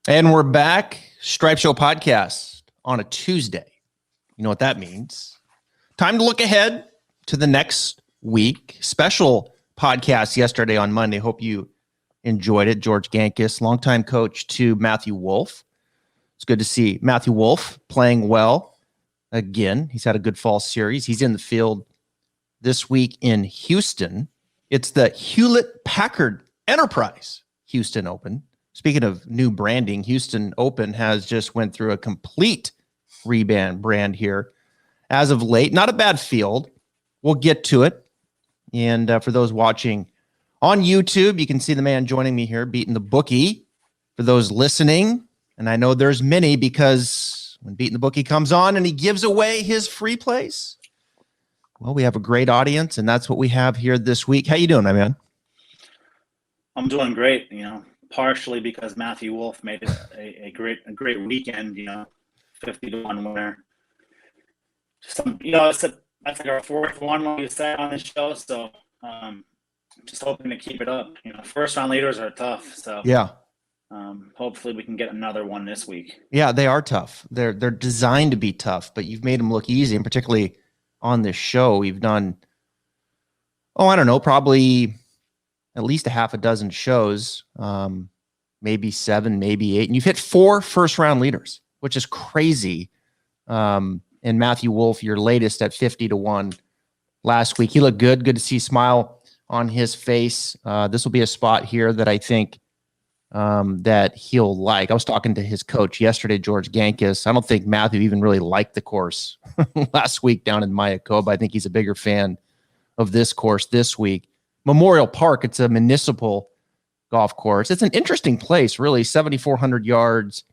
And we're back. Stripe Show podcast on a Tuesday. You know what that means. Time to look ahead to the next week. Special podcast yesterday on Monday. Hope you enjoyed it. George Gankis, longtime coach to Matthew Wolff. It's good to see Matthew Wolff playing well again. He's had a good fall series. He's in the field this week in Houston. It's the Hewlett-Packard Enterprise Houston Open. Speaking of new branding, Houston Open has just went through a complete rebrand here as of late. Not a bad field. We'll get to it. And for those watching on YouTube, you can see the man joining me here, Beatin The Bookie. For those listening, and I know there's many because when Beatin The Bookie comes on and he gives away his free plays, well, we have a great audience, and that's what we have here this week. How you doing, my man? I'm doing great, partially because Matthew Wolff made it a great weekend, 50-1 winner. That's like our fourth one, like you said, on this show. So just hoping to keep it up. First round leaders are tough. So yeah. Hopefully we can get another one this week. Yeah, they are tough. They're designed to be tough, but you've made them look easy, and particularly on this show, we've done, probably at least a half a dozen shows, maybe 7, maybe 8. And you've hit 4 first-round leaders, which is crazy. And Matthew Wolff, your latest at 50-1 last week. He looked good. Good to see a smile on his face. This will be a spot here that I think that he'll like. I was talking to his coach yesterday, George Gankis. I don't think Matthew even really liked the course last week down in Mayakoba. I think he's a bigger fan of this course this week. Memorial Park, it's a municipal golf course. It's an interesting place, really. 7,400 yards,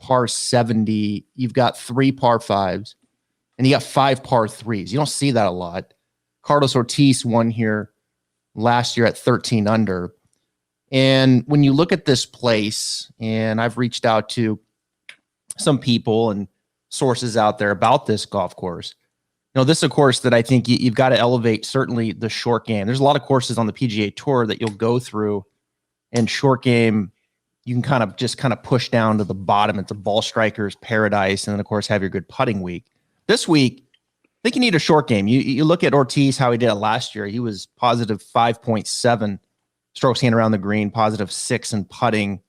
par 70. You've got 3 par 5s, and you got 5 par 3s. You don't see that a lot. Carlos Ortiz won here last year at 13 under. And when you look at this place, and I've reached out to some people and sources out there about this golf course, this is a course that I think you've got to elevate, certainly the short game. There's a lot of courses on the PGA Tour that you'll go through, and short game, you can kind of push down to the bottom. It's a ball striker's paradise, and then, of course, have your good putting week. This week, I think you need a short game. You look at Ortiz, how he did it last year. He was positive 5.7 strokes gained around the green, positive 6 in putting.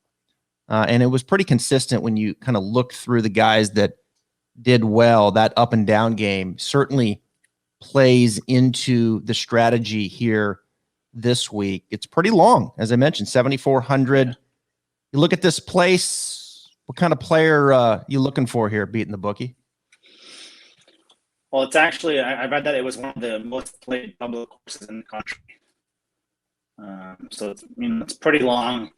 And it was pretty consistent when you kind of look through the guys that did well. That up and down game certainly plays into the strategy here this week. It's pretty long, as I mentioned, 7,400. You look at this place, what kind of player you looking for here, Beatin The Bookie? Well, it's actually, I read that it was one of the most played public courses in the country. So it's pretty long.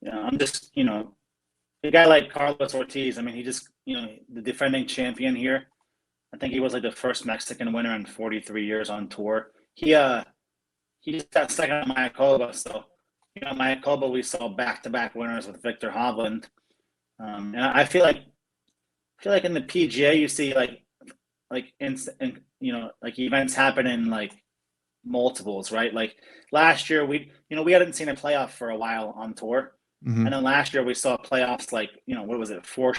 I'm just, a guy like Carlos Ortiz, he just, the defending champion here. I think he was like the first Mexican winner in 43 years on tour. He just got second at Mayakoba. So, Mayakoba, we saw back-to-back winners with Victor Hovland. And I feel like in the PGA, you see like events happen in like multiples, right? Like last year, we hadn't seen a playoff for a while on tour. Mm-hmm. And then last year we saw playoffs like, what was it? 5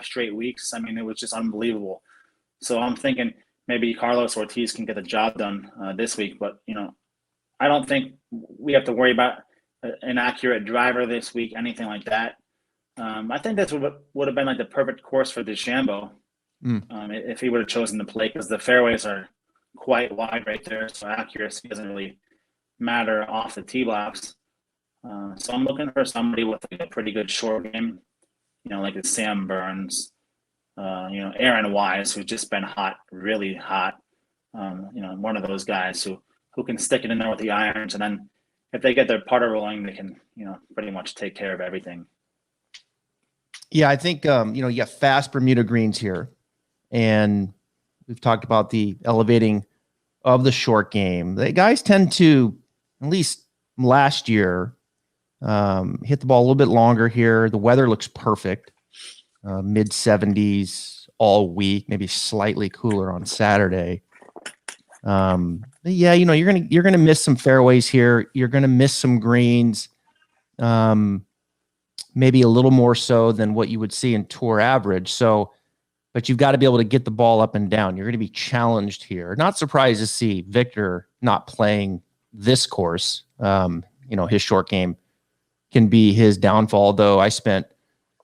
straight weeks. It was just unbelievable. So I'm thinking maybe Carlos Ortiz can get the job done this week, but I don't think we have to worry about an accurate driver this week, anything like that. I think this would have been like the perfect course for DeChambeau if he would have chosen to play, because the fairways are quite wide right there, so accuracy doesn't really matter off the tee box. So I'm looking for somebody with like a pretty good short game, like a Sam Burns, Aaron Weiss, who's just been hot, really hot. One of those guys who can stick it in there with the irons, and then if they get their putter rolling, they can, pretty much take care of everything. Yeah, I think, you got fast Bermuda greens here, and we've talked about the elevating of the short game. The guys tend to, at least last year, hit the ball a little bit longer here. The weather looks perfect. Mid 70s all week, maybe slightly cooler on Saturday. Yeah, you're gonna miss some fairways here. You're gonna miss some greens. maybe a little more so than what you would see in tour average. So, but you've got to be able to get the ball up and down. You're going to be challenged here. Not surprised to see Victor not playing this course. His short game can be his downfall, though I spent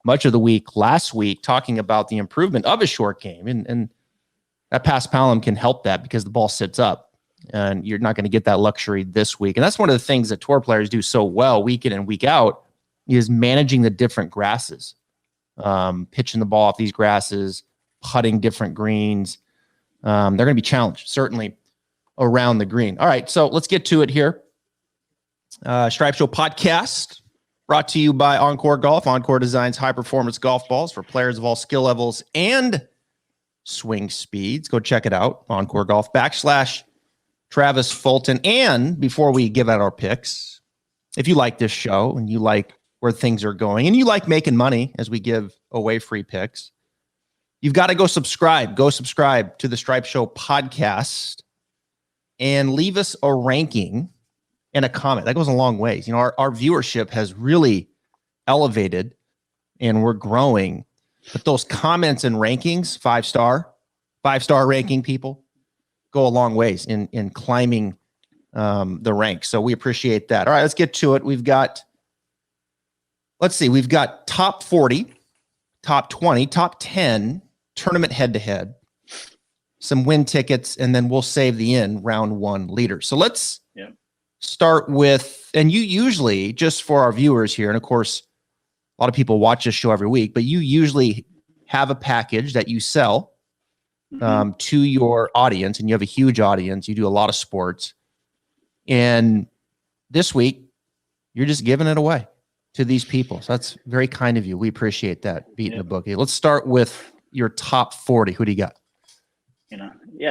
much of the week last week talking about the improvement of his short game. And that pass palm can help that because the ball sits up and you're not going to get that luxury this week. And that's one of the things that tour players do so well week in and week out is managing the different grasses, pitching the ball off these grasses, putting different greens. They're going to be challenged, certainly, around the green. All right, so let's get to it here. Stripe Show podcast brought to you by OnCore Golf. OnCore designs high-performance golf balls for players of all skill levels and swing speeds. Go check it out, OnCore Golf / Travis Fulton. And before we give out our picks, if you like this show and you like where things are going and you like making money as we give away free picks, you've got to go subscribe. Go subscribe to the Stripe Show podcast and leave us a ranking and a comment. That goes a long ways. Our viewership has really elevated and we're growing. But those comments and rankings, five-star ranking people, go a long ways in climbing the ranks. So we appreciate that. All right, let's get to it. We've got top 40, top 20, top 10, tournament head-to-head, some win tickets, and then we'll save the end round one leaders. So let's start with, and you usually, just for our viewers here, and of course, a lot of people watch this show every week, but you usually have a package that you sell to your audience, and you have a huge audience. You do a lot of sports. And this week, you're just giving it away to these people. So that's very kind of you. We appreciate that, Beatin The Bookie. Let's start with your top 40. Who do you got?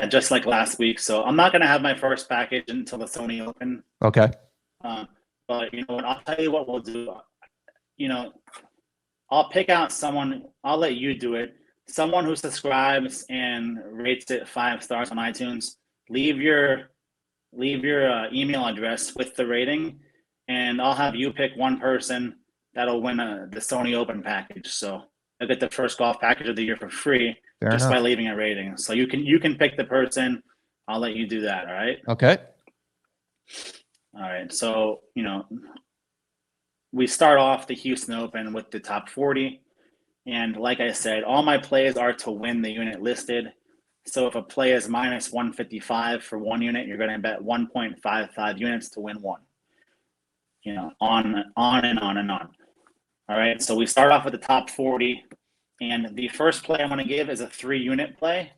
Just like last week. So I'm not going to have my first package until the Sony Open. Okay. But I'll tell you what we'll do. I'll pick out someone. I'll let you do it. Someone who subscribes and rates it 5 stars on iTunes. Leave your email address with the rating, and I'll have you pick one person that'll win the Sony Open package. So they'll get the first golf package of the year for free by leaving a rating. So you can pick the person. I'll let you do that. All right. Okay. All right. So we start off the Houston Open with the top 40. And like I said, all my plays are to win the unit listed. So if a play is minus 155 for 1 unit, you're going to bet 1.55 units to win 1. On and on and on. All right. So we start off with the top 40. And the first play I'm going to give is a 3-unit play.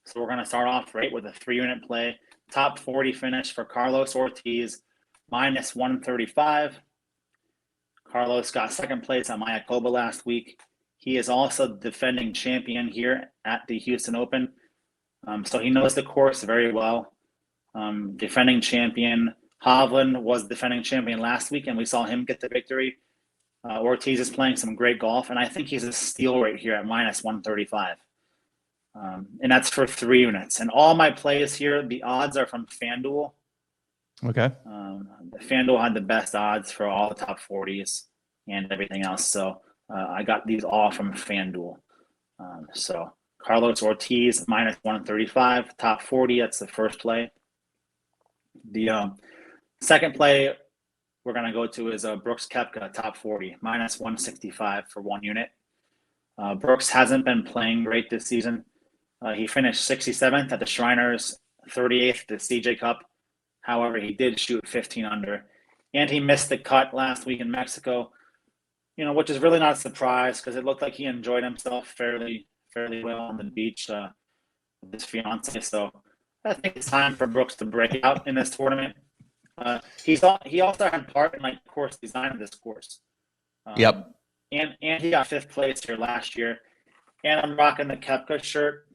So we're going to start off with a 3-unit play. Top 40 finish for Carlos Ortiz, minus 135. Carlos got second place at Mayakoba last week. He is also defending champion here at the Houston Open. So he knows the course very well. Defending champion. Hovland was defending champion last week, and we saw him get the victory. Ortiz is playing some great golf, and I think he's a steal right here at minus 135. And that's for 3 units. And all my plays here, the odds are from FanDuel. Okay. FanDuel had the best odds for all the top 40s and everything else. So I got these all from FanDuel. So Carlos Ortiz, minus 135, top 40. That's the first play. The second play we're going to go to is Brooks Kepka, top 40, minus 165 for 1 unit. Brooks hasn't been playing great this season. He finished 67th at the Shriners, 38th at the CJ Cup. However, he did shoot 15 under. And he missed the cut last week in Mexico, which is really not a surprise because it looked like he enjoyed himself fairly well on the beach with his fiance. So I think it's time for Brooks to break out in this tournament. He also had part in course design of this course. Yep. And he got 5th place here last year. And I'm rocking the Kepca shirt.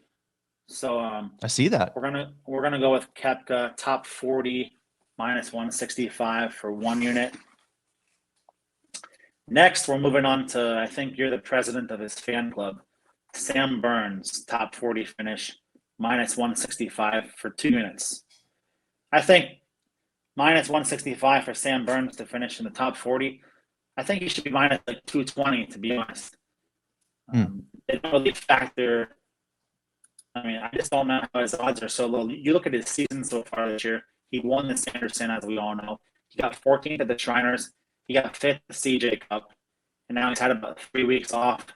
So I see that. We're gonna go with Kepka, top 40, minus 165 for 1 unit. Next, we're moving on to, I think you're the president of his fan club, Sam Burns, top 40 finish, minus 165 for 2 units. I think minus 165 for Sam Burns to finish in the top 40. I think he should be minus like 220, to be honest. Hmm. It don't really factor. I mean, I just don't know how his odds are so low. You look at his season so far this year. He won the Sanderson, as we all know. He got 14th at the Shriners. He got 5th at the CJ Cup, and now he's had about 3 weeks off.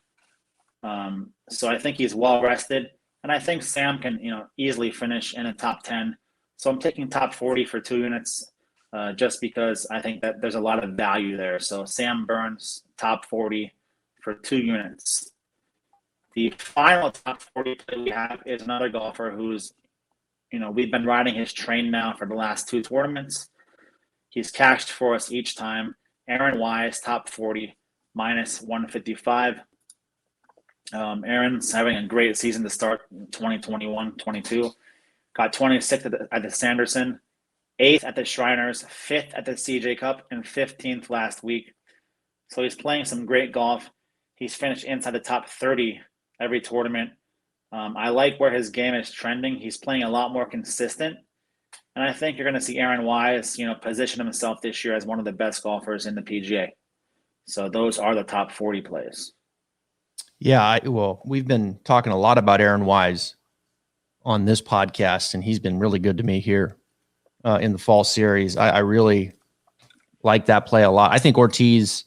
So I think he's well rested, and I think Sam can, easily finish in the top 10. So I'm taking top 40 for 2 units, just because I think that there's a lot of value there. So Sam Burns, top 40 for 2 units. The final top 40 play we have is another golfer who's, we've been riding his train now for the last 2 tournaments. He's cashed for us each time. Aaron Weiss, top 40, minus 155. Aaron's having a great season to start 2021-22. Got 26th at the Sanderson, 8th at the Shriners, 5th at the CJ Cup, and 15th last week. So he's playing some great golf. He's finished inside the top 30 every tournament. I like where his game is trending. He's playing a lot more consistent. And I think you're going to see Aaron Weiss, position himself this year as one of the best golfers in the PGA. So those are the top 40 plays. Yeah, we've been talking a lot about Aaron Weiss on this podcast, and he's been really good to me here in the fall series. I really like that play a lot. I think Ortiz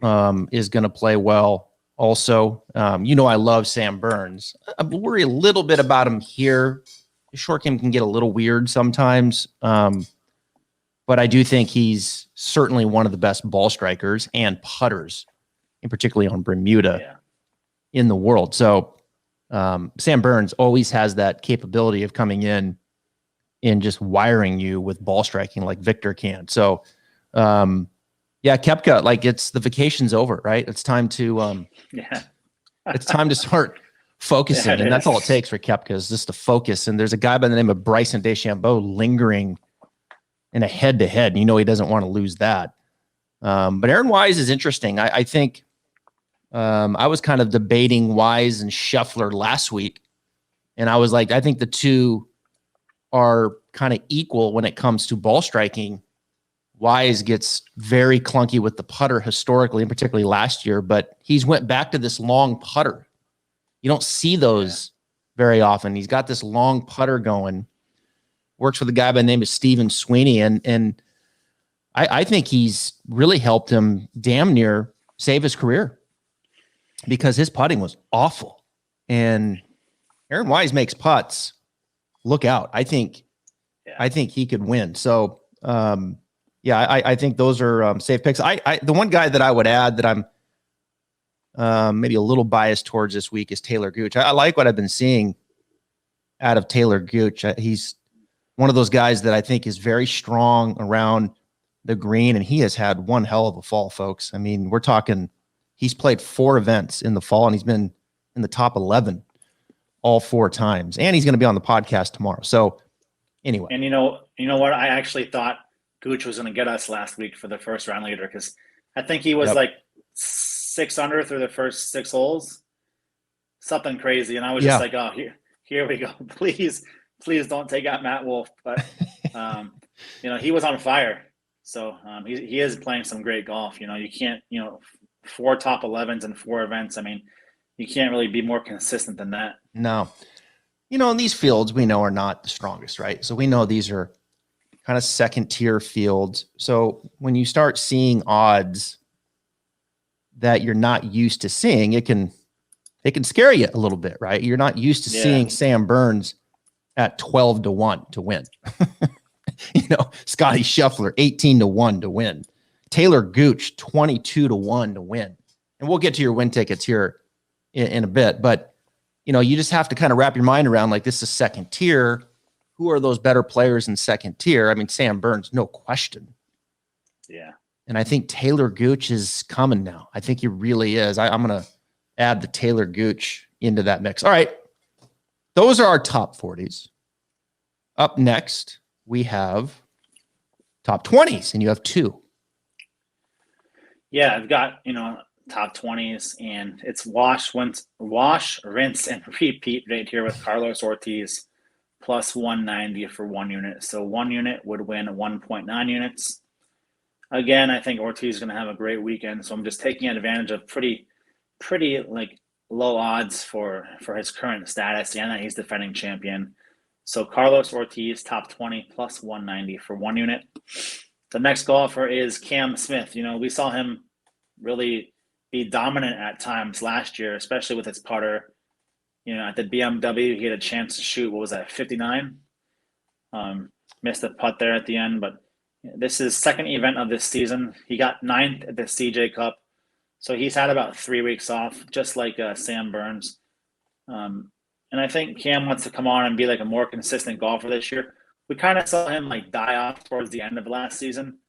is going to play well also. I love Sam Burns. I worry a little bit about him here. The short game can get a little weird sometimes, but I do think he's certainly one of the best ball strikers and putters, and particularly on Bermuda, in the world. So Sam Burns always has that capability of coming in and just wiring you with ball striking like Victor can. So Kepca, like it's the vacation's over, right? It's time to it's time to start focusing, and that's all it takes for Kepca is just to focus. And there's a guy by the name of Bryson DeChambeau lingering in a head-to-head, and he doesn't want to lose that. But Aaron Weiss is interesting. I think I was kind of debating Weiss and Scheffler last week, and I was like, I think the two are kind of equal when it comes to ball striking. Weiss gets very clunky with the putter historically, and particularly last year, but he's went back to this long putter. You don't see those very often. He's got this long putter going. Works with a guy by the name of Stephen Sweeney, and I think he's really helped him damn near save his career because his putting was awful. And Aaron Weiss makes putts. Look out. I think he could win. So I think those are safe picks. The one guy that I would add that I'm maybe a little biased towards this week is Taylor Gooch. I like what I've been seeing out of Taylor Gooch. He's one of those guys that I think is very strong around the green, and he has had one hell of a fall, folks. I mean, we're talking, he's played 4 events in the fall, and he's been in the top 11 all 4 times, and he's going to be on the podcast tomorrow. So anyway. And you know what? I actually thought Gooch was going to get us last week for the first round leader, because I think he was like 6 under through the first 6 holes, something crazy. And I was just like, oh, here we go. Please don't take out Matt Wolff. But, he was on fire. So he is playing some great golf. You can't, 4 top 11s and 4 events. I mean, you can't really be more consistent than that. No. And these fields we know are not the strongest, right? So we know these are kind of second tier fields. So when you start seeing odds that you're not used to seeing, it can scare you a little bit, right? You're not used to seeing Sam Burns at 12-1 to win. Scotty Scheffler 18-1 to win. Taylor Gooch 22-1 to win. And we'll get to your win tickets here in a bit, but you just have to kind of wrap your mind around, like, this is second tier. Who are those better players in second tier? I mean, Sam Burns, no question. Yeah. And I think Taylor Gooch is coming now. I think he really is. I'm going to add the Taylor Gooch into that mix. All right. Those are our top 40s. Up next, we have top 20s, and you have 2. Yeah, I've got, top 20s, and it's wash, rinse, and repeat right here with Carlos Ortiz plus 190 for 1 unit. So 1 unit would win 1.9 units. Again, I think Ortiz is going to have a great weekend, so I'm just taking advantage of pretty like low odds for his current status and that he's defending champion. So Carlos Ortiz, top 20 plus 190 for 1 unit. The next golfer is Cam Smith. We saw him really be dominant at times last year, especially with his putter. At the BMW, he had a chance to shoot, what was that, 59? Missed a putt there at the end, but this is second event of this season. He got 9th at the CJ Cup. So he's had about 3 weeks off, just like Sam Burns. And I think Cam wants to come on and be like a more consistent golfer this year. We kind of saw him like die off towards the end of last season.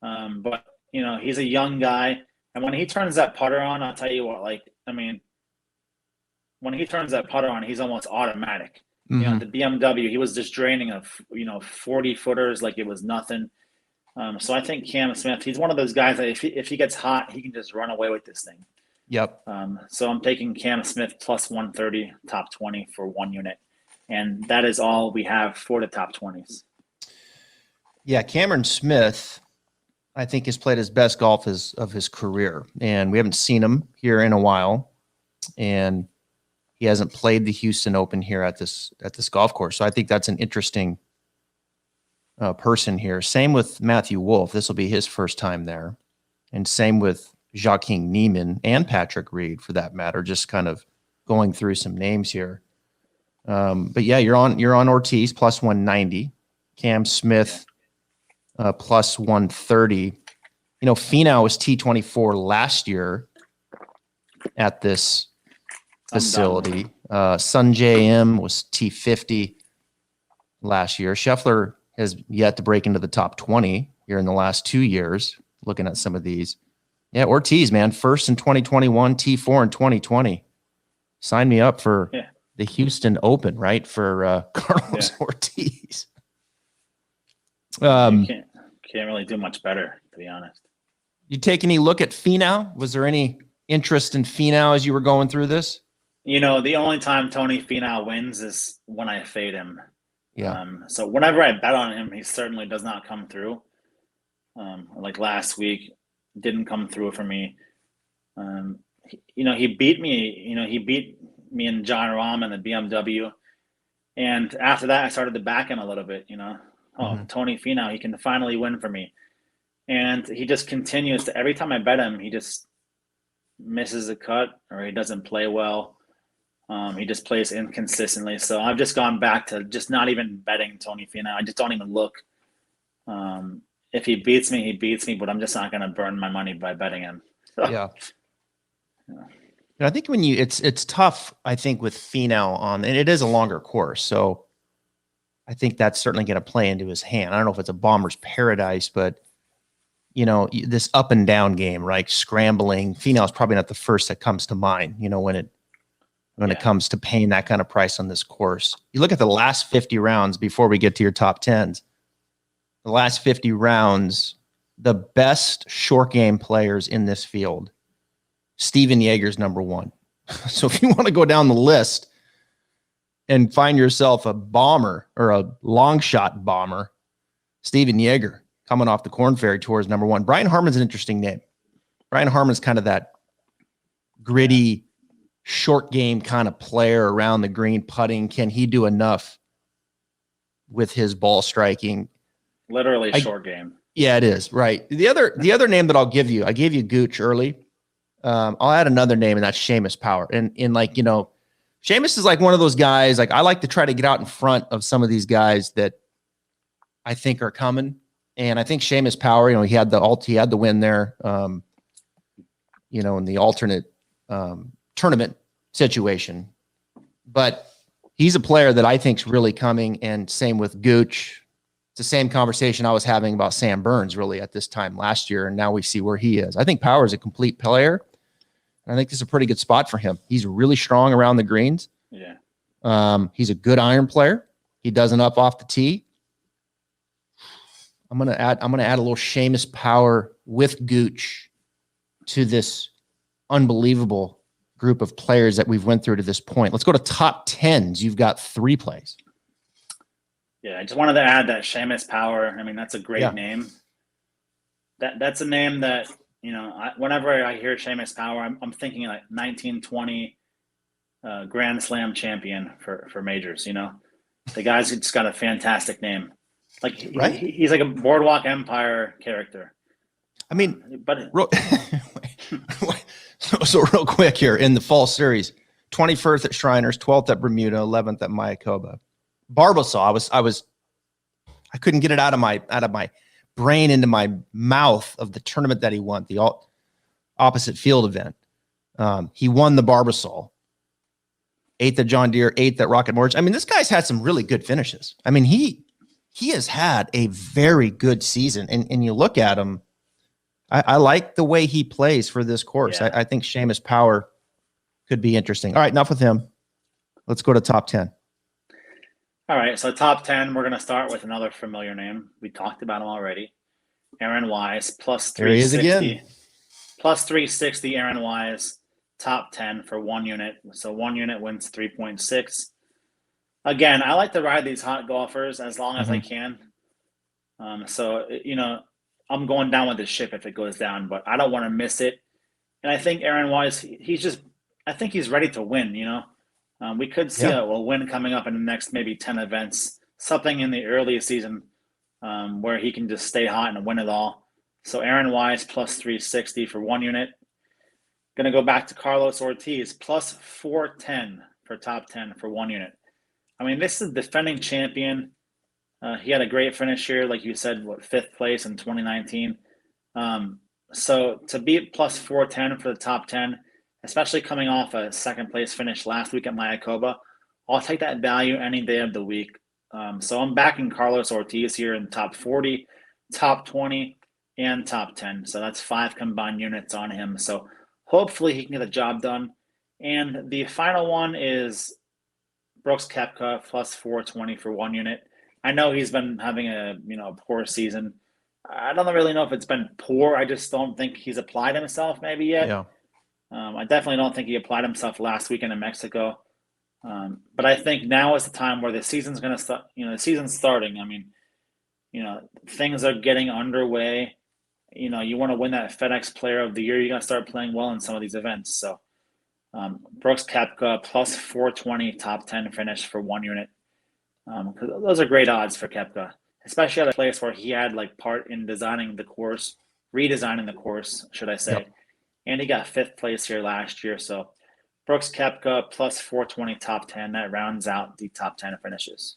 But, he's a young guy. And when he turns that putter on, I'll tell you what, when he turns that putter on, he's almost automatic. Mm-hmm. The BMW, he was just draining 40 footers like it was nothing. So I think Cam Smith, he's one of those guys that if he gets hot, he can just run away with this thing. Yep. So I'm taking Cam Smith plus 130, top 20 for 1 unit. And that is all we have for the top 20s. Yeah, Cameron Smith, I think, has played his best golf of his career. And we haven't seen him here in a while. And he hasn't played the Houston Open here at this golf course. So I think that's an interesting person here. Same with Matthew Wolff. This will be his first time there. And same with Joaquin Niemann and Patrick Reed, for that matter, just kind of going through some names here. But yeah, you're on Ortiz plus 190, Cam Smith plus 130. Finau was T24 last year at this facility. Sungjae M was T50 last year. Scheffler has yet to break into the top 20 here in the last 2 years, looking at some of these. Yeah, Ortiz, man, first in 2021, T4 in 2020. Sign me up for the Houston Open, right, for Carlos Ortiz. You can't really do much better, to be honest. You take any look at Finau? Was there any interest in Finau as you were going through this? The only time Tony Finau wins is when I fade him. Yeah. So whenever I bet on him, he certainly does not come through. Like last week, didn't come through for me. He beat me. He beat me and John Rahm in the BMW, and after that, I started to back him a little bit. Tony Finau, he can finally win for me, and he just continues to. Every time I bet him, he just misses a cut or he doesn't play well. He just plays inconsistently. So I've just gone back to just not even betting Tony Finau. I just don't even look. If he beats me, he beats me, but I'm just not going to burn my money by betting him. So, yeah. I think when it's tough, I think, with Finau and it is a longer course. So I think that's certainly going to play into his hand. I don't know if it's a bomber's paradise, but this up and down game, right? Scrambling. Finau is probably not the first that comes to mind, when it comes to paying that kind of price on this course. You look at the last 50 rounds before we get to your top 10s. The last 50 rounds, the best short game players in this field, Steven Yeager's number 1. So if you want to go down the list and find yourself a bomber or a long shot bomber, Steven Yeager coming off the Korn Ferry Tour is number 1. Brian Harman's an interesting name. Brian Harman's kind of that gritty, short game kind of player around the green, putting. Can he do enough with his ball striking? Literally short game. Yeah, it is. Right. The other name that I'll give you, I gave you Gooch early. I'll add another name, and that's Seamus Power. And Seamus is like one of those guys, like I like to try to get out in front of some of these guys that I think are coming. And I think Seamus Power, he had the win there, in the alternate tournament situation. But he's a player that I think is really coming, and same with Gooch. It's the same conversation I was having about Sam Burns really at this time last year, and now we see where he is. I think Power is a complete player, and I think this is a pretty good spot for him. He's really strong around the greens. Yeah. He's a good iron player. He doesn't up off the tee. I'm gonna add a little Seamus Power with Gooch to this unbelievable group of players that we've went through to this point. Let's go to top 10s. You've got 3 plays. Yeah, I just wanted to add that Seamus Power. I mean, that's a great name. that's a name that, whenever I hear Seamus Power, I'm thinking like 1920 Grand Slam champion for majors. The guy's just got a fantastic name. Like Right? he's like a Boardwalk Empire character. I mean, but so real quick here in the fall series, 21st at Shriners, 12th at Bermuda, 11th at Mayakoba. Barbasol, I couldn't get it out of my brain into my mouth of the tournament that he won, the opposite field event. He won the Barbasol, 8th at John Deere, 8th at Rocket Mortgage. I mean, this guy's had some really good finishes. I mean, he has had a very good season, and you look at him. I like the way he plays for this course. Yeah. I think Seamus Power could be interesting. All right, enough with him. Let's go to top 10. All right, so top 10, we're going to start with another familiar name. We talked about him already. Aaron Weiss, plus 360. There he is again. Plus 360, Aaron Weiss, top 10 for 1 unit. So 1 unit wins 3.6. Again, I like to ride these hot golfers as long as I can. I'm going down with the ship if it goes down, but I don't want to miss it. And I think Aaron Weiss, I think he's ready to win, We could see a win coming up in the next maybe 10 events, something in the early season where he can just stay hot and win it all. So Aaron Weiss, plus 360 for 1 unit. Going to go back to Carlos Ortiz, plus 410 for top 10 for 1 unit. I mean, this is defending champion. He had a great finish here, like you said, 5th place in 2019. So to be plus 410 for the top 10, especially coming off a 2nd place finish last week at Mayakoba, I'll take that value any day of the week. So I'm backing Carlos Ortiz here in top 40, top 20, and top 10. So that's 5 combined units on him. So hopefully he can get the job done. And the final one is Brooks Kepka, plus 420 for 1 unit. I know he's been having a poor season. I don't really know if it's been poor. I just don't think he's applied himself maybe yet. Yeah. I definitely don't think he applied himself last weekend in Mexico. But I think now is the time where the season's going to start. The season's starting. I mean, things are getting underway. You want to win that FedEx Player of the Year. You got to start playing well in some of these events. So Brooks Kepka, plus 420, top 10 finish for 1 unit. Those are great odds for Kepka, especially at a place where he had part in redesigning the course, should I say. Yep. And he got 5th place here last year. So Brooks Kepka, plus 420, top 10. That rounds out the top 10 finishes.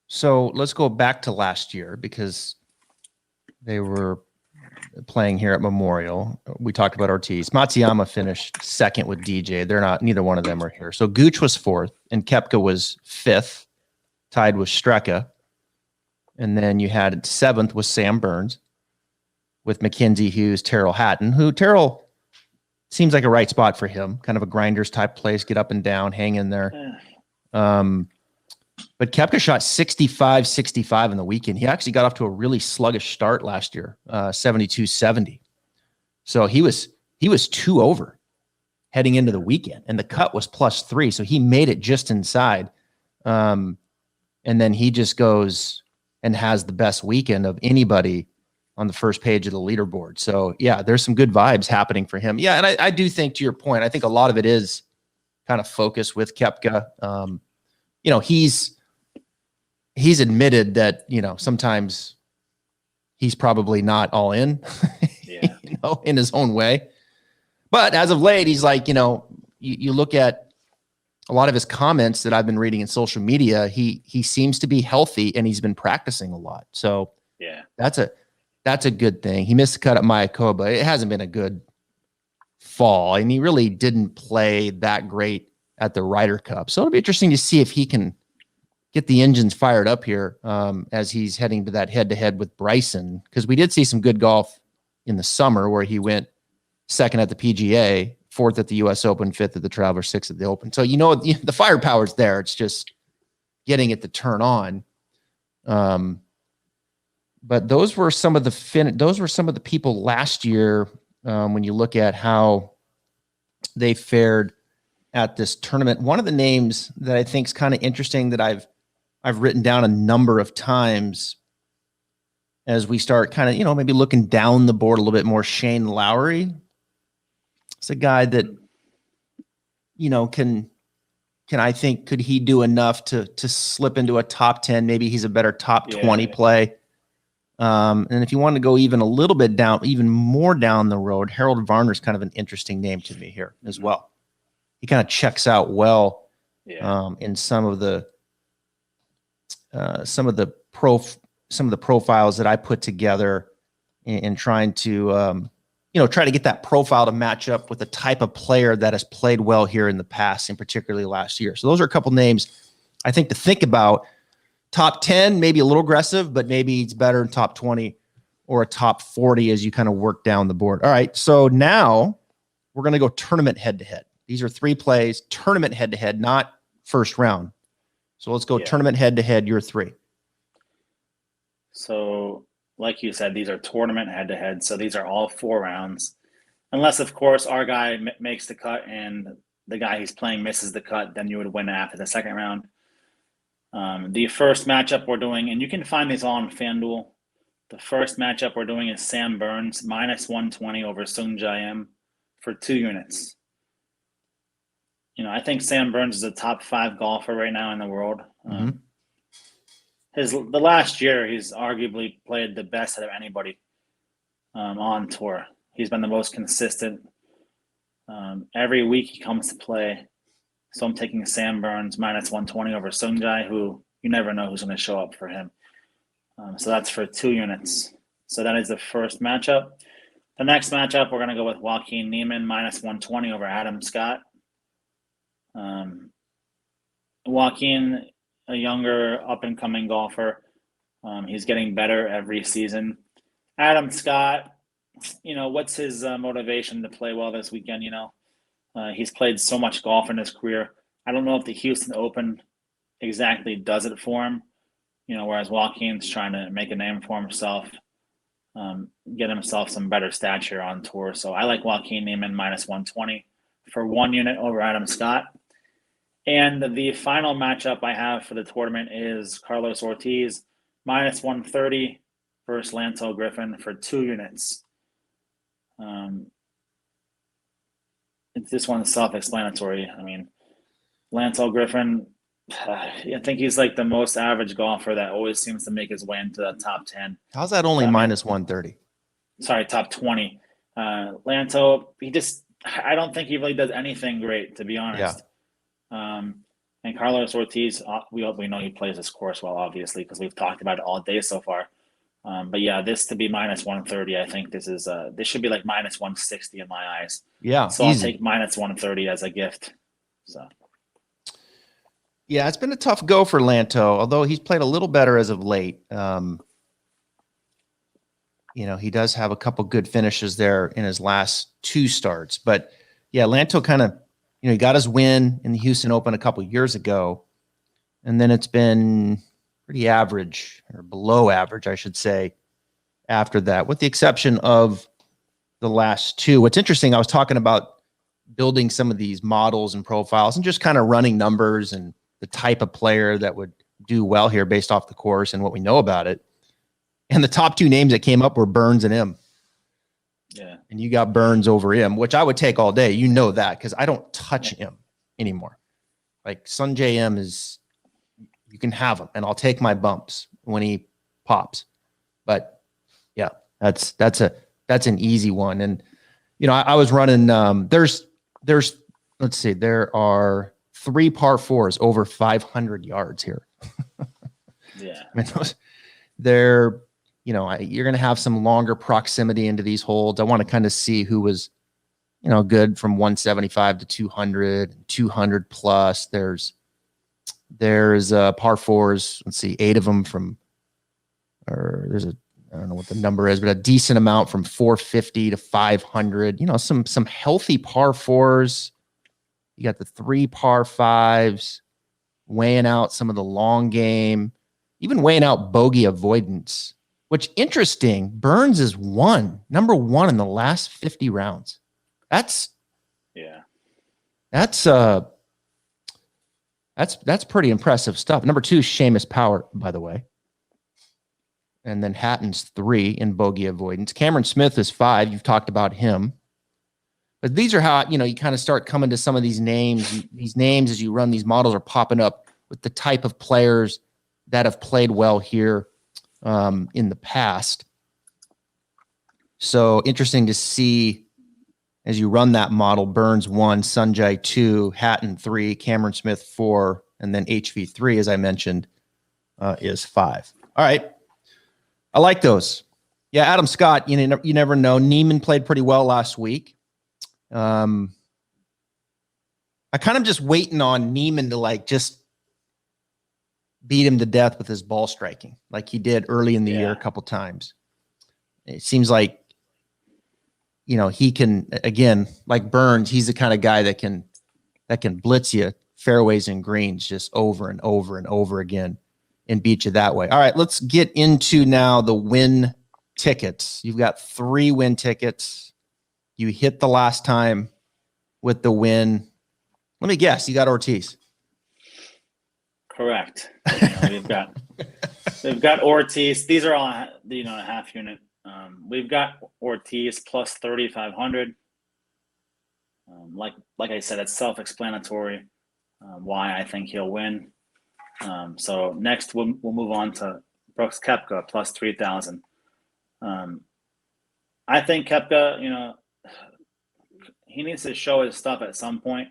So let's go back to last year because they were playing here at Memorial. We talked about Ortiz. Matsuyama finished 2nd with DJ. Neither one of them are here. So Gooch was 4th and Kepka was 5th, tied with Streka. And then you had 7th with Sam Burns with Mackenzie Hughes, Terrell Hatton, who Terrell seems like a right spot for him, kind of a grinders type place, get up and down, hang in there. But Kepka shot 65-65 in the weekend. He actually got off to a really sluggish start last year, 72-70. So he was 2 over heading into the weekend, and the cut was plus 3. So he made it just inside. And then he just goes and has the best weekend of anybody on the first page of the leaderboard. So yeah, there's some good vibes happening for him. Yeah. And I do think, to your point, I think a lot of it is kind of focused with Kepka. He's admitted that, sometimes he's probably not all in, in his own way. But as of late, he's like, you look at a lot of his comments that I've been reading in social media, he seems to be healthy and he's been practicing a lot. So yeah, that's a good thing. He missed the cut at Mayakoba. It hasn't been a good fall, and he really didn't play that great at the Ryder Cup. So it'll be interesting to see if he can get the engines fired up here as he's heading to that head-to-head with Bryson, because we did see some good golf in the summer where he went 2nd at the PGA, 4th at the U.S. Open, 5th at the Travelers, 6th at the Open. So the firepower's there. It's just getting it to turn on. But those were some of the people last year when you look at how they fared at this tournament. One of the names that I think is kind of interesting that I've written down a number of times as we start kind of, maybe looking down the board a little bit more. Shane Lowry. It's a guy that, can I think, could he do enough to slip into a top 10? Maybe he's a better top 20 play. And if you want to go even a little bit down, even more down the road, Harold Varner is kind of an interesting name to me here as well. He kind of checks out well in some of the profiles that I put together in trying to try to get that profile to match up with the type of player that has played well here in the past, and particularly last year. So those are a couple names I think to think about. Top 10, maybe a little aggressive, but maybe it's better in top 20 or a top 40 as you kind of work down the board. All right, so now we're going to go tournament head-to-head. These are 3 plays, tournament head-to-head, not first round. So let's go tournament head-to-head, your 3. So like you said, these are tournament head-to-head, so these are all 4 rounds. Unless, of course, our guy makes the cut and the guy he's playing misses the cut, then you would win after the second round. The first matchup we're doing, and you can find these all on FanDuel. The first matchup we're doing is Sam Burns, -120 over Sung Jae Im for 2 units. I think Sam Burns is a top 5 golfer right now in the world. The last year, he's arguably played the best out of anybody on tour. He's been the most consistent. Every week he comes to play. So I'm taking Sam Burns -120 over Sung Jae, who you never know who's going to show up for him. So that's for 2 units. So that is the first matchup. The next matchup, we're going to go with Joaquin Niemann -120 over Adam Scott. Joaquin, a younger up-and-coming golfer. He's getting better every season. Adam Scott, what's his motivation to play well this weekend, He's played so much golf in his career. I don't know if the Houston Open exactly does it for him, whereas Joaquin's trying to make a name for himself, get himself some better stature on tour. So I like Joaquin Niemann -120 for 1 unit over Adam Scott. And the final matchup I have for the tournament is Carlos Ortiz -130 versus Lanto Griffin for 2 units. This one's self-explanatory. I mean, Lanto Griffin, I think he's like the most average golfer that always seems to make his way into the top 10. How's that only -130? Sorry, top 20. Lanto, I don't think he really does anything great, to be honest. And Carlos Ortiz, we know he plays this course well, obviously, because we've talked about it all day so far. But yeah, this to be -130, I think this should be like -160 in my eyes. Yeah. So easy. I'll take -130 as a gift. So. Yeah, it's been a tough go for Lanto, although he's played a little better as of late. He does have a couple good finishes there in his last 2 starts. But yeah, Lanto kind of, he got his win in the Houston Open a couple years ago, and then it's been pretty average, or below average, I should say, after that, with the exception of the last 2. What's interesting, I was talking about building some of these models and profiles and just kind of running numbers and the type of player that would do well here based off the course and what we know about it. And the top 2 names that came up were Burns and Im. Yeah. And you got Burns over Im, which I would take all day. You know that, because I don't touch Im anymore. Like Sung Jae Im is, you can have him, and I'll take my bumps when he pops. But yeah, that's an easy one. And I was running. There's let's see, there are 3 par 4s over 500 yards here. Yeah, I mean, they're you're going to have some longer proximity into these holds. I want to kind of see who was good from 175 to 200, 200 plus. There's par 4s. Let's see, 8 of them I don't know what the number is, but a decent amount from 450 to 500. Some healthy par 4s. You got the 3 par 5s, weighing out some of the long game, even weighing out bogey avoidance. Which, interesting, Burns is number 1 in the last 50 rounds. That's pretty impressive stuff. Number 2 is Seamus Power, by the way. and then Hatton's 3 in bogey avoidance. Cameron Smith is 5. You've talked about him. But these are how, you kind of start coming to some of these names. These names, as you run these models, are popping up with the type of players that have played well here in the past. So interesting to see as you run that model: Burns 1, Sunjay 2, Hatton 3, Cameron Smith 4, and then HV3, as I mentioned, is 5. All right. I like those. Yeah, Adam Scott, you never know. Neiman played pretty well last week. I kind of just waiting on Neiman to just beat him to death with his ball striking, like he did early in the year a couple times. It seems like, he can, again, like Burns, he's the kind of guy that can blitz you fairways and greens just over and over and over again and beat you that way. All right, let's get into now the win tickets. You've got 3 win tickets. You hit the last time with the win. Let me guess, you got Ortiz. Correct. We've got Ortiz. These are all a half unit. We've got Ortiz plus 3,500. Like I said, it's self-explanatory why I think he'll win. So next we'll move on to Brooks Kepka plus 3,000. I think Kepka, he needs to show his stuff at some point.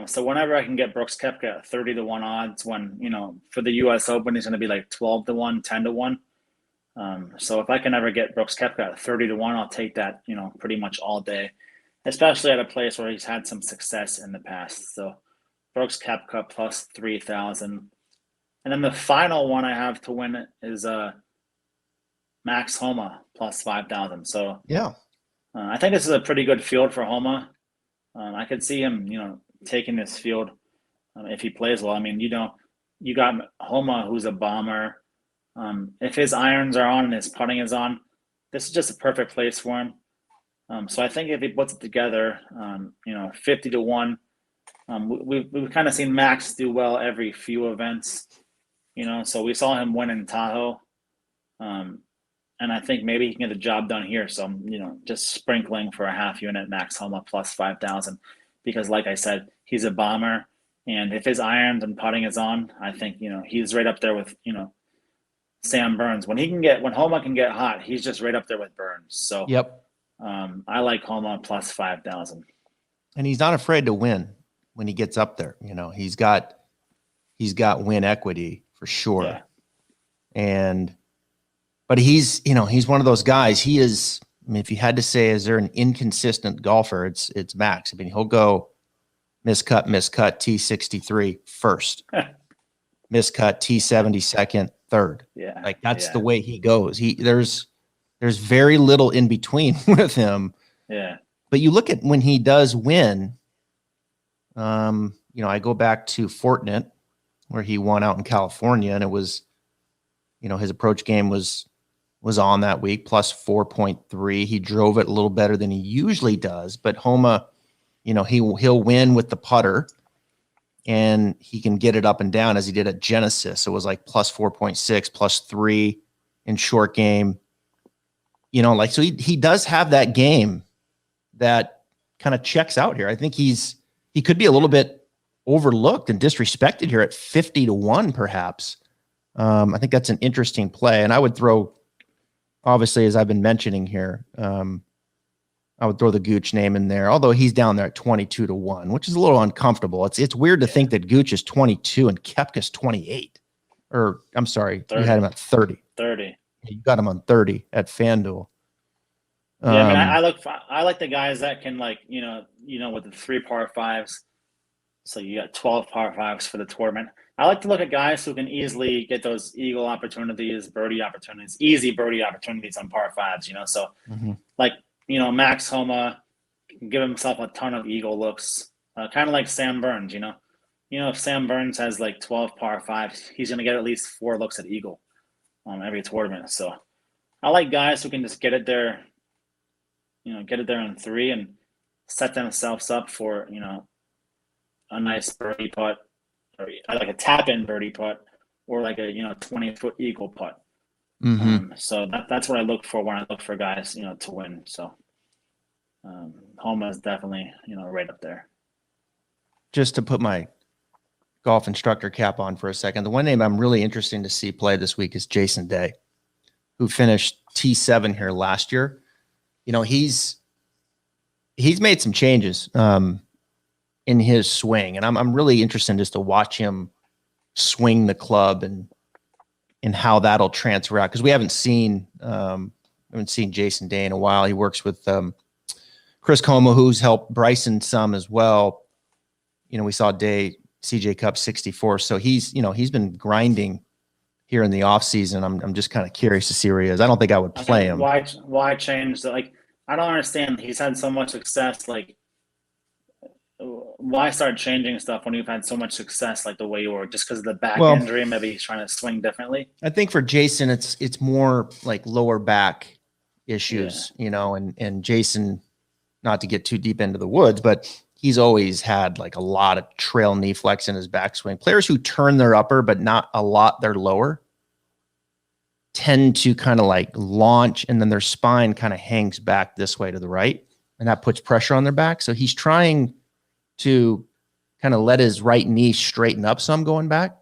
So whenever I can get Brooks Kepka at 30-1 odds, when for the U.S. Open he's going to be like 12-1, 10-1. So if I can ever get Brooks Kepka at 30-1, I'll take that pretty much all day, especially at a place where he's had some success in the past. So Brooks Kepka plus 3,000, and then the final one I have to win is Max Homa plus 5,000. So yeah, I think this is a pretty good field for Homa. I could see him taking this field if he plays well. I mean, you got Homa, who's a bomber. If his irons are on and his putting is on, this is just a perfect place for him. So I think if he puts it together, 50-1, we've kind of seen Max do well every few events, so we saw him win in Tahoe. And I think maybe he can get the job done here. So I'm, just sprinkling for a half unit Max Homa plus 5,000, because like I said, he's a bomber. And if his irons and putting is on, I think, he's right up there with, Sam Burns. When Homa can get hot, he's just right up there with Burns. So yep. I like Homa plus 5,000. And he's not afraid to win when he gets up there. He's got win equity for sure. Yeah. But he's one of those guys. He is, if you had to say, is there an inconsistent golfer? It's Max. He'll go miscut, T63 first, miscut, T70 second, third. Yeah. Like that's the way he goes. There's very little in between with him. Yeah. But you look at when he does win, I go back to Fortinet where he won out in California, and it was, his approach game was on that week, plus 4.3. He drove it a little better than he usually does, but Homa, he'll win with the putter, and he can get it up and down as he did at Genesis. It was like plus 4.6, plus 3 in short game. So he does have that game that kind of checks out here. I think he could be a little bit overlooked and disrespected here at 50-1, perhaps. I think that's an interesting play. And I would throw, obviously, as I've been mentioning here, I would throw the Gooch name in there, although he's down there at 22-1, which is a little uncomfortable. It's weird to think that Gooch is 22 and Kepka's 28. Or, I'm sorry, 30. You had him at 30. 30. You got him on 30 at FanDuel. Yeah, I like the guys that can, with the 3 par 5s. So you got 12 par 5s for the tournament. I like to look at guys who can easily get those eagle opportunities, birdie opportunities, easy birdie opportunities on par 5s, So, Max Homa can give himself a ton of eagle looks, kind of like Sam Burns, if Sam Burns has like 12 par 5s, he's going to get at least 4 looks at eagle on every tournament. So I like guys who can just get it there in 3 and set themselves up for, a nice birdie putt, or like a tap-in birdie putt, or like a 20-foot eagle putt. So that's what I look for when I look for guys, to win. So Homa is definitely, right up there. Just to put my golf instructor cap on for a second, the one name I'm really interested to see play this week is Jason Day, who finished T7 here last year. He's made some changes in his swing, and I'm really interested just to watch him swing the club and how that'll transfer out, because we haven't seen Jason Day in a while. He works with Chris Como, who's helped Bryson some as well. We saw Day CJ Cup 64, so he's been grinding here in the off season. I'm just kind of curious to see where he is. I don't think I would play him. Why change that? Like, I don't understand. He's had so much success. Like, why start changing stuff when you've had so much success, like the way you were? Just because of the back injury, maybe he's trying to swing differently. I think for Jason, it's more like lower back issues, and Jason, not to get too deep into the woods, but he's always had like a lot of trail knee flex in his backswing. Players who turn their upper, but not a lot their lower, tend to kind of like launch, and then their spine kind of hangs back this way to the right, and that puts pressure on their back. So he's trying to kind of let his right knee straighten up some going back.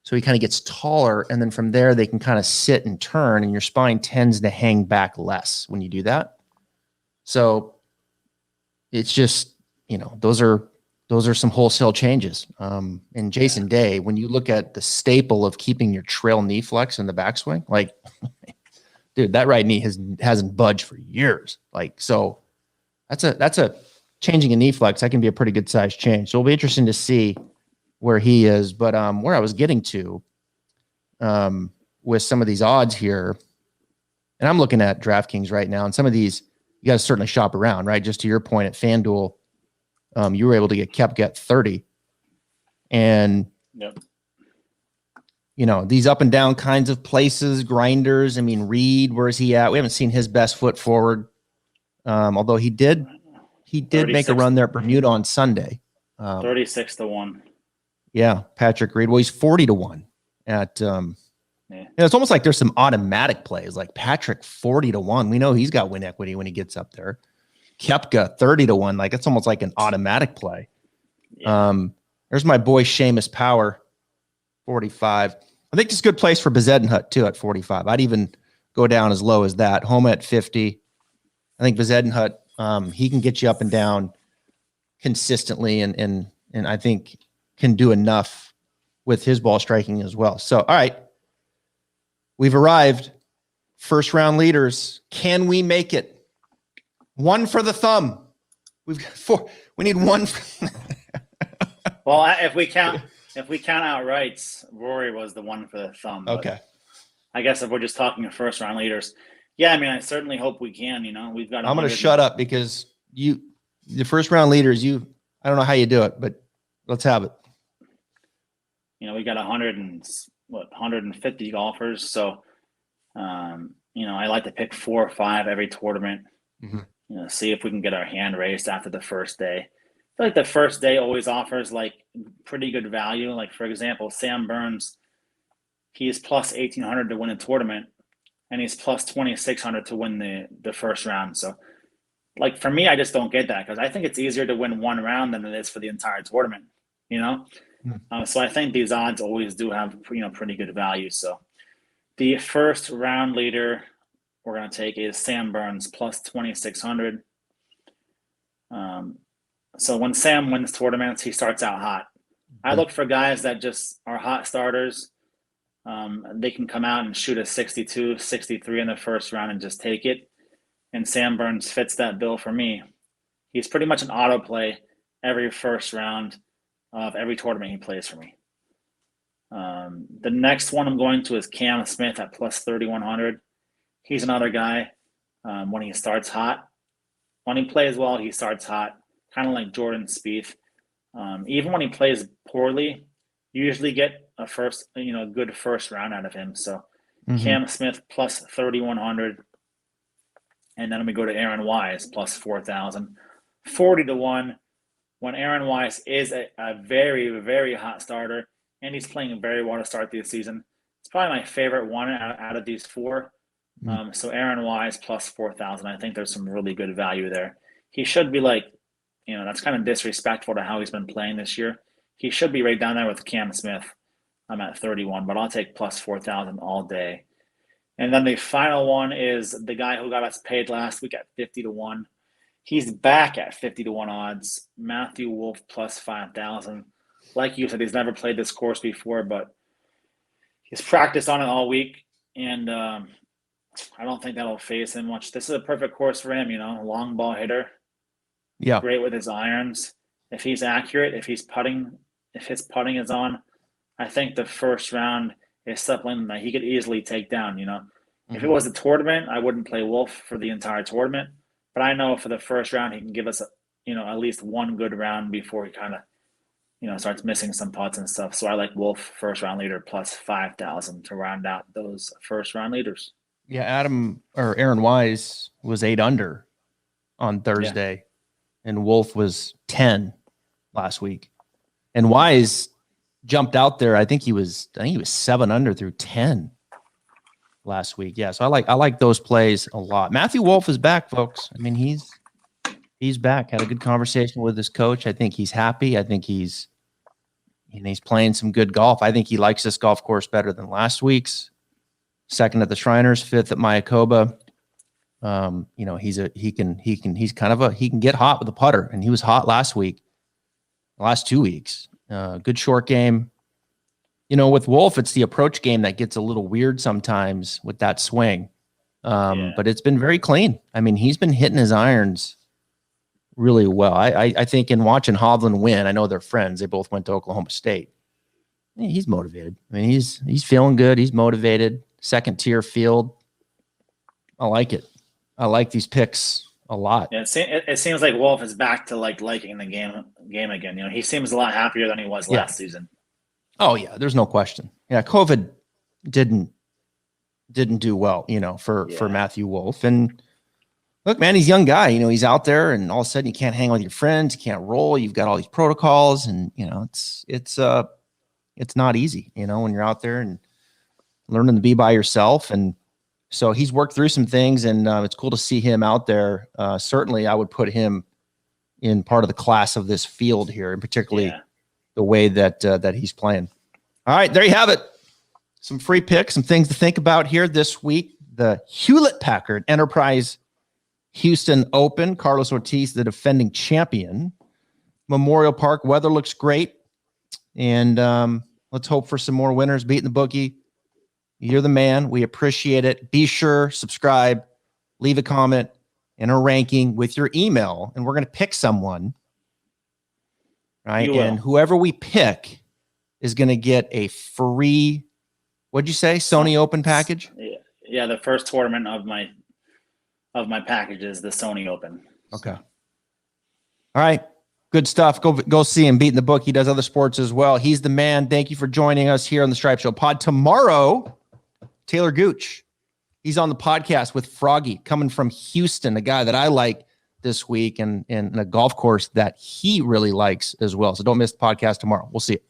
So he kind of gets taller, and then from there they can kind of sit and turn, and your spine tends to hang back less when you do that. So it's just, those are some wholesale changes. And Jason Day, when you look at the staple of keeping your trail knee flex in the backswing, like, dude, that right knee hasn't budged for years. Like, so that's a changing a knee flex. That can be a pretty good size change. So it'll be interesting to see where he is. But where I was getting to with some of these odds here, and I'm looking at DraftKings right now, and some of these you got to certainly shop around, right? Just to your point, at FanDuel, you were able to get Kepca at 30. And, these up and down kinds of places, grinders. I mean, Reed, where's he at? We haven't seen his best foot forward. Although he did make a run there at Bermuda on Sunday. 36-1. Yeah, Patrick Reed. Well, he's 40-1 at it's almost like there's some automatic plays, like Patrick 40-1. We know he's got win equity when he gets up there. Kepka 30-1. Like, it's almost like an automatic play. There's my boy Seamus Power, 45. I think it's a good place for Bezedenhut too at 45. I'd even go down as low as that. Homa at 50. I think Bezedenhut, he can get you up and down consistently, and I think can do enough with his ball striking as well. So, all right, we've arrived. First round leaders. Can we make it? One for the thumb. We've got four. We need one. Well, if we count outrights, Rory was the one for the thumb. Okay. I guess if we're just talking of first round leaders, yeah, I mean, I certainly hope we can. We've got. I'm going to shut up because the first round leaders. I don't know how you do it, but let's have it. We got 150 golfers, so I like to pick 4 or 5 every tournament. See if we can get our hand raised after the first day. I feel like the first day always offers like pretty good value. Like, for example, Sam Burns, he's plus 1,800 to win a tournament, and he's plus 2,600 to win the first round. So, like, for me, I just don't get that, because I think it's easier to win one round than it is for the entire tournament. So I think these odds always do have pretty good value. So the first round leader we're going to take is Sam Burns plus 2,600. So when Sam wins tournaments, he starts out hot. I look for guys that just are hot starters. They can come out and shoot a 62, 63 in the first round and just take it. And Sam Burns fits that bill for me. He's pretty much an auto play every first round of every tournament he plays for me. The next one I'm going to is Cam Smith at plus 3,100. He's another guy. When he starts hot, when he plays well, he starts hot, kind of like Jordan Spieth. Even when he plays poorly, you usually get a good first round out of him. So Cam Smith plus 3,100. And then we go to Aaron Weiss plus 4,000. 40-1. When Aaron Weiss is a very, very hot starter, and he's playing very well to start the season, It's probably my favorite one out of these four. So Aaron Weiss plus 4,000. I think there's some really good value there. He should be like, that's kind of disrespectful to how he's been playing this year. He should be right down there with Cam Smith. I'm at 31, but I'll take plus 4,000 all day. And then the final one is the guy who got us paid last week at 50-1. He's back at 50-1 odds. Matthew Wolff plus 5,000. Like you said, he's never played this course before, but he's practiced on it all week. And I don't think that'll phase him much. This is a perfect course for him, long ball hitter. Yeah. Great with his irons. If he's accurate, if his putting is on, I think the first round is something that he could easily take down, If it was a tournament, I wouldn't play Wolff for the entire tournament. But I know for the first round, he can give us, at least one good round before he kind of, starts missing some putts and stuff. So I like Wolff first round leader plus 5,000 to round out those first round leaders. Yeah, Aaron Weiss was 8 under on Thursday, and Wolff was 10 last week. And Weiss jumped out there. I think he was 7 under through 10 last week. Yeah, so I like those plays a lot. Matthew Wolff is back, folks. I mean, he's back. Had a good conversation with his coach. I think he's happy. I think he's playing some good golf. I think he likes this golf course better than last week's. 2nd at the Shriners, 5th at Mayakoba. He can get hot with the putter, and he was hot last week. The last 2 weeks. Good short game. With Wolff, it's the approach game that gets a little weird sometimes with that swing. But it's been very clean. I mean, he's been hitting his irons really well. I think in watching Hovland win, I know they're friends. They both went to Oklahoma State. He's motivated. I mean, he's feeling good. He's motivated. 2nd tier field. I like it. I like these picks a lot. Yeah, it seems like Wolff is back to liking the game again. He seems a lot happier than he was last season. Oh yeah, there's no question. Yeah, COVID didn't do well, for Matthew Wolff. And look, man, he's a young guy. He's out there, and all of a sudden you can't hang with your friends, you can't roll. You've got all these protocols, and it's not easy, when you're out there and learning to be by yourself. And so he's worked through some things, and it's cool to see him out there. Certainly, I would put him in part of the class of this field here, and particularly the way that he's playing. All right, there you have it. Some free picks, some things to think about here this week. The Hewlett-Packard Enterprise Houston Open. Carlos Ortiz, the defending champion. Memorial Park, weather looks great. And let's hope for some more winners. Beatin the Bookie. You're the man. We appreciate it. Be sure, subscribe, leave a comment and a ranking with your email, and we're going to pick someone, right? And whoever we pick is going to get a free, what'd you say, Sony Open package? Yeah, the first tournament of my package is the Sony Open. Okay. All right. Good stuff. Go see him. Beatin the Book. He does other sports as well. He's the man. Thank you for joining us here on the Stripe Show Pod. Tomorrow, Taylor Gooch. He's on the podcast with Froggy, coming from Houston, a guy that I like this week, and a golf course that he really likes as well. So don't miss the podcast tomorrow. We'll see you.